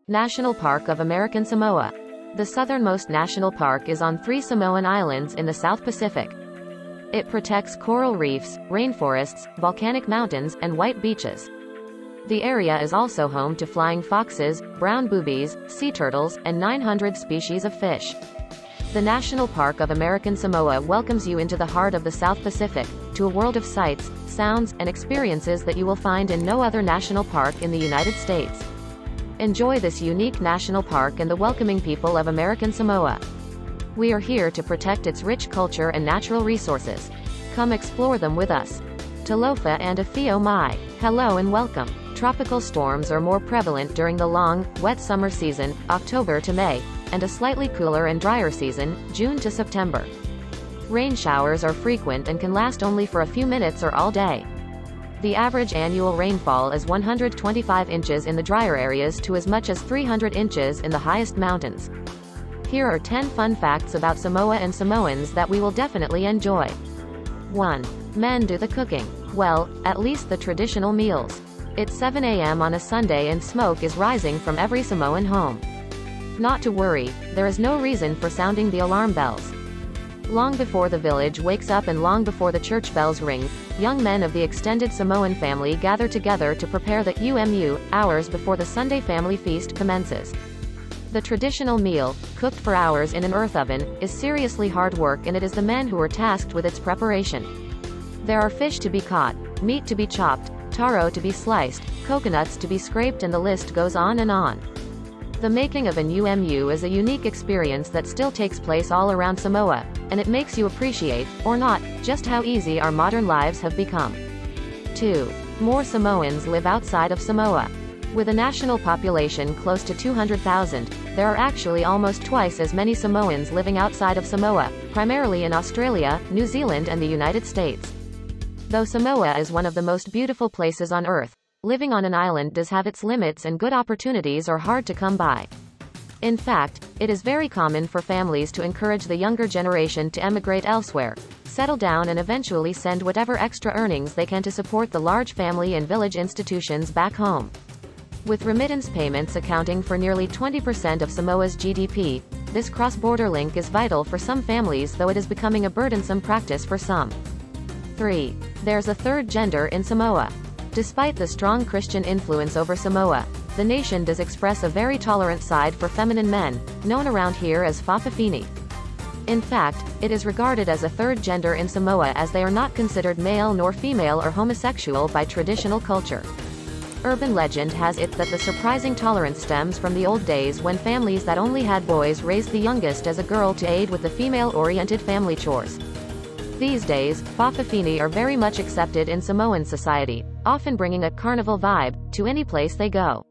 National Park of American Samoa. The southernmost national park is on 3 Samoan islands in the South Pacific. It protects coral reefs, rainforests, volcanic mountains, and white beaches. The area is also home to flying foxes, brown boobies, sea turtles, and 900 species of fish. The National Park of American Samoa welcomes you into the heart of the South Pacific, to a world of sights, sounds, and experiences that you will find in no other national park in the United States. Enjoy this unique national park and the welcoming people of American Samoa. We are here to protect its rich culture and natural resources. Come explore them with us. Talofa and Afio Mai. Hello and welcome. Tropical storms are more prevalent during the long, wet summer season, October to May, and a slightly cooler and drier season, June to September. Rain showers are frequent and can last only for a few minutes or all day. The average annual rainfall is 125 inches in the drier areas to as much as 300 inches in the highest mountains. Here are 10 fun facts about Samoa and Samoans that we will definitely enjoy. 1. Men do the cooking. Well, at least the traditional meals. It's 7 a.m. on a Sunday and smoke is rising from every Samoan home. Not to worry, there is no reason for sounding the alarm bells. Long before the village wakes up and long before the church bells ring, young men of the extended Samoan family gather together to prepare the umu, hours before the Sunday family feast commences. The traditional meal, cooked for hours in an earth oven, is seriously hard work and it is the men who are tasked with its preparation. There are fish to be caught, meat to be chopped, taro to be sliced, coconuts to be scraped, and the list goes on and on. The making of an umu is a unique experience that still takes place all around Samoa, and it makes you appreciate, or not, just how easy our modern lives have become. 2. More Samoans live outside of Samoa. With a national population close to 200,000, there are actually almost twice as many Samoans living outside of Samoa, primarily in Australia, New Zealand, and the United States. Though Samoa is one of the most beautiful places on Earth, living on an island does have its limits and good opportunities are hard to come by. In fact, it is very common for families to encourage the younger generation to emigrate elsewhere, settle down, and eventually send whatever extra earnings they can to support the large family and village institutions back home. With remittance payments accounting for nearly 20% of Samoa's GDP, this cross-border link is vital for some families, though it is becoming a burdensome practice for some. 3. There's a third gender in Samoa. Despite the strong Christian influence over Samoa, the nation does express a very tolerant side for feminine men, known around here as fa'afafine. In fact, it is regarded as a third gender in Samoa as they are not considered male nor female or homosexual by traditional culture. Urban legend has it that the surprising tolerance stems from the old days when families that only had boys raised the youngest as a girl to aid with the female-oriented family chores. These days, fa'afafine are very much accepted in Samoan society, often bringing a carnival vibe to any place they go.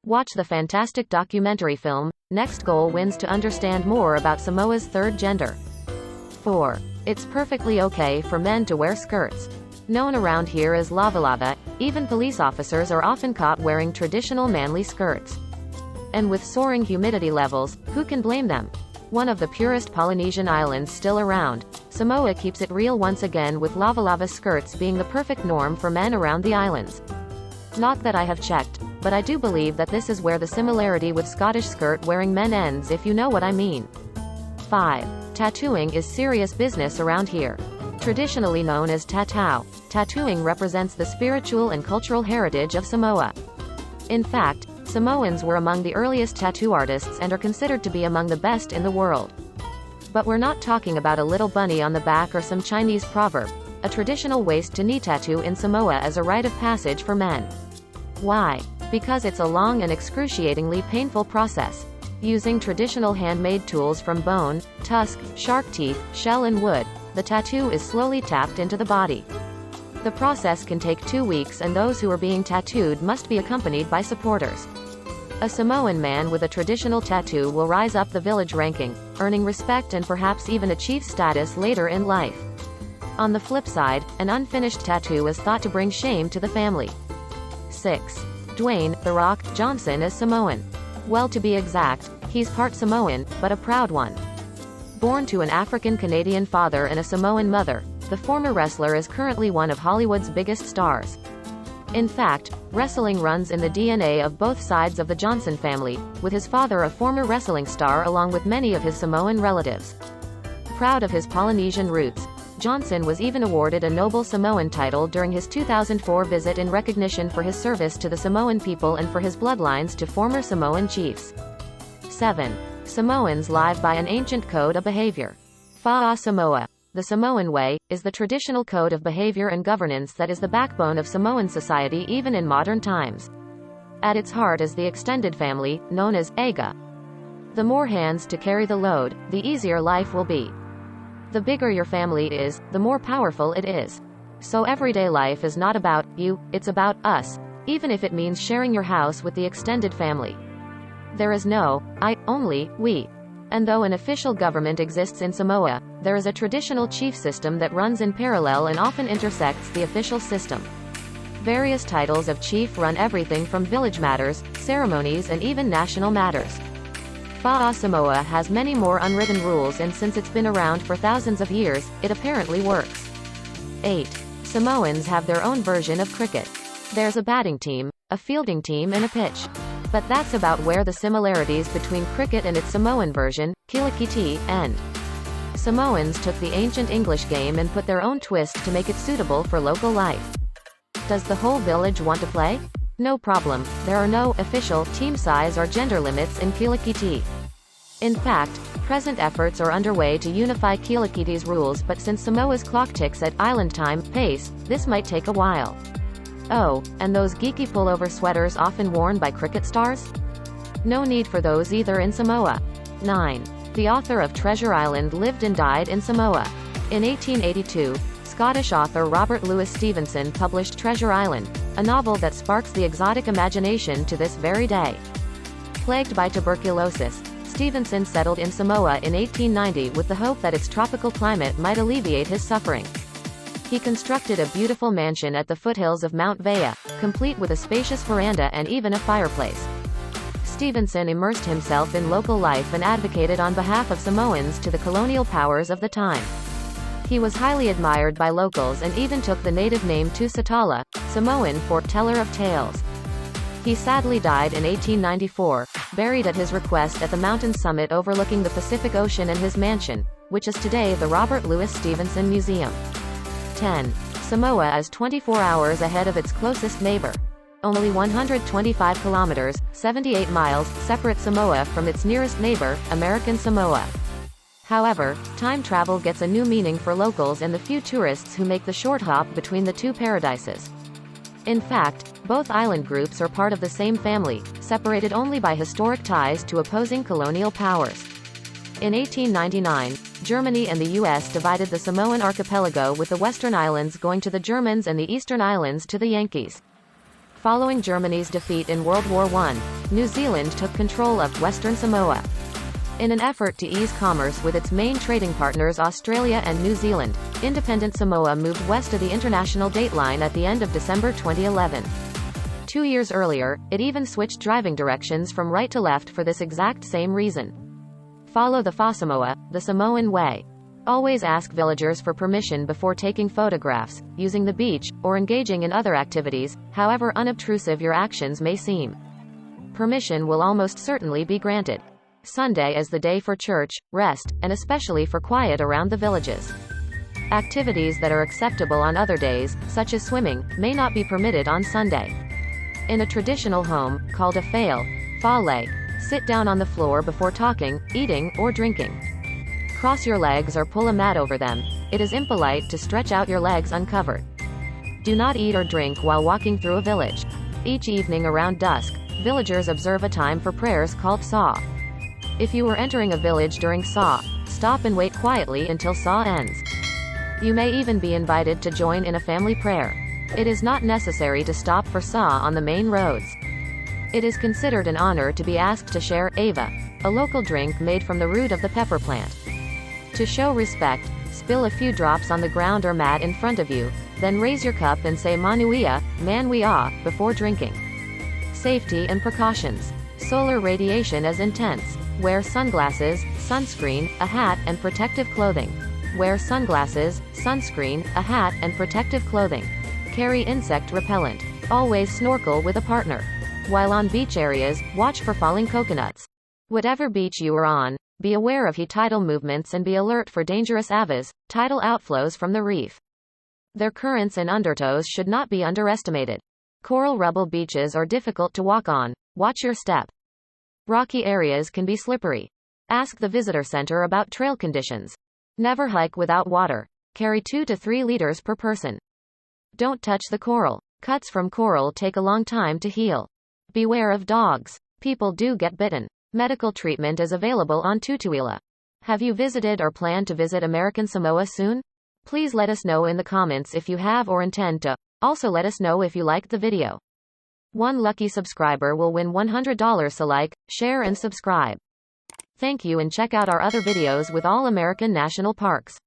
Watch the fantastic documentary film, Next Goal Wins, to understand more about Samoa's third gender. 4. It's perfectly okay for men to wear skirts. Known around here as lava, even police officers are often caught wearing traditional manly skirts. And with soaring humidity levels, who can blame them? One of the purest Polynesian islands still around, Samoa keeps it real once again, with lava skirts being the perfect norm for men around the islands. Not that I have checked, but I do believe that this is where the similarity with Scottish skirt-wearing men ends, if you know what I mean. 5. Tattooing is serious business around here. Traditionally known as tattoo, tattooing represents the spiritual and cultural heritage of Samoa. In fact, Samoans were among the earliest tattoo artists and are considered to be among the best in the world. But we're not talking about a little bunny on the back or some Chinese proverb. A traditional waist-to-knee tattoo in Samoa is a rite of passage for men. Why? Because it's a long and excruciatingly painful process. Using traditional handmade tools from bone, tusk, shark teeth, shell, and wood, the tattoo is slowly tapped into the body. The process can take 2 weeks, and those who are being tattooed must be accompanied by supporters. A Samoan man with a traditional tattoo will rise up the village ranking, earning respect and perhaps even achieve status later in life. On the flip side, an unfinished tattoo is thought to bring shame to the family. 6. Dwayne "The Rock" Johnson is Samoan. Well, to be exact, he's part Samoan, but a proud one. Born to an African-Canadian father and a Samoan mother, the former wrestler is currently one of Hollywood's biggest stars. In fact, wrestling runs in the DNA of both sides of the Johnson family, with his father a former wrestling star along with many of his Samoan relatives. Proud of his Polynesian roots, Johnson was even awarded a Noble Samoan title during his 2004 visit in recognition for his service to the Samoan people and for his bloodlines to former Samoan chiefs. 7. Samoans live by an ancient code of behavior. Fa'a Samoa. The Samoan way is the traditional code of behavior and governance that is the backbone of Samoan society even in modern times. At its heart is the extended family, known as Aga. The more hands to carry the load, the easier life will be. The bigger your family is, the more powerful it is. So everyday life is not about you, it's about us, even if it means sharing your house with the extended family. There is no I, only we. And though an official government exists in Samoa, there is a traditional chief system that runs in parallel and often intersects the official system. Various titles of chief run everything from village matters, ceremonies and even national matters. Fa'a Samoa has many more unwritten rules, and since it's been around for thousands of years, it apparently works. 8. Samoans have their own version of cricket. There's a batting team, a fielding team and a pitch. But that's about where the similarities between cricket and its Samoan version, kilikiti, end. Samoans took the ancient English game and put their own twist to make it suitable for local life. Does the whole village want to play? No problem, there are no official team size or gender limits in kilikiti. In fact, present efforts are underway to unify kilikiti's rules, but since Samoa's clock ticks at island time pace, this might take a while. Oh, and those geeky pullover sweaters often worn by cricket stars? No need for those either in Samoa. 9. The author of Treasure Island lived and died in Samoa. In 1882, Scottish author Robert Louis Stevenson published Treasure Island, a novel that sparks the exotic imagination to this very day. Plagued by tuberculosis, Stevenson settled in Samoa in 1890 with the hope that its tropical climate might alleviate his suffering. He constructed a beautiful mansion at the foothills of Mount Vea, complete with a spacious veranda and even a fireplace. Stevenson immersed himself in local life and advocated on behalf of Samoans to the colonial powers of the time. He was highly admired by locals and even took the native name Tusitala, Samoan for teller of tales. He sadly died in 1894, buried at his request at the mountain summit overlooking the Pacific Ocean and his mansion, which is today the Robert Louis Stevenson Museum. 10. Samoa is 24 hours ahead of its closest neighbor. Only 125 kilometers, 78 miles, separate Samoa from its nearest neighbor, American Samoa. However, time travel gets a new meaning for locals and the few tourists who make the short hop between the two paradises. In fact, both island groups are part of the same family, separated only by historic ties to opposing colonial powers. In 1899, Germany and the U.S. divided the Samoan archipelago, with the Western Islands going to the Germans and the Eastern Islands to the Yankees. Following Germany's defeat in World War I, New Zealand took control of Western Samoa. In an effort to ease commerce with its main trading partners Australia and New Zealand, independent Samoa moved west of the international dateline at the end of December 2011. 2 years earlier, it even switched driving directions from right to left for this exact same reason. Follow the Fa'a Samoa, the Samoan way. Always ask villagers for permission before taking photographs, using the beach, or engaging in other activities, however unobtrusive your actions may seem. Permission will almost certainly be granted. Sunday is the day for church, rest, and especially for quiet around the villages. Activities that are acceptable on other days, such as swimming, may not be permitted on Sunday. In a traditional home, called a fale, sit down on the floor before talking, eating, or drinking. Cross your legs or pull a mat over them. It is impolite to stretch out your legs uncovered. Do not eat or drink while walking through a village. Each evening around dusk, villagers observe a time for prayers called saw. If you were entering a village during saw, stop and wait quietly until saw ends. You may even be invited to join in a family prayer. It is not necessary to stop for saw on the main roads. It is considered an honor to be asked to share ava, a local drink made from the root of the pepper plant. To show respect, spill a few drops on the ground or mat in front of you, then raise your cup and say manuia, man we are, before drinking. Safety and precautions. Solar radiation is intense. Wear sunglasses, sunscreen, a hat, and protective clothing. Wear sunglasses, sunscreen, a hat, and protective clothing. Carry insect repellent. Always snorkel with a partner. While on beach areas, watch for falling coconuts. Whatever beach you are on, be aware of tidal movements and be alert for dangerous avas, tidal outflows from the reef. Their currents and undertows should not be underestimated. Coral rubble beaches are difficult to walk on. Watch your step. Rocky areas can be slippery. Ask the visitor center about trail conditions. Never hike without water. Carry 2 to 3 liters per person. Don't touch the coral. Cuts from coral take a long time to heal. Beware of dogs. People do get bitten. Medical treatment is available on Tutuila. Have you visited or plan to visit American Samoa soon? Please let us know in the comments if you have or intend to. Also let us know if you liked the video. One lucky subscriber will win $100, so like, share and subscribe. Thank you, and check out our other videos with all American national parks.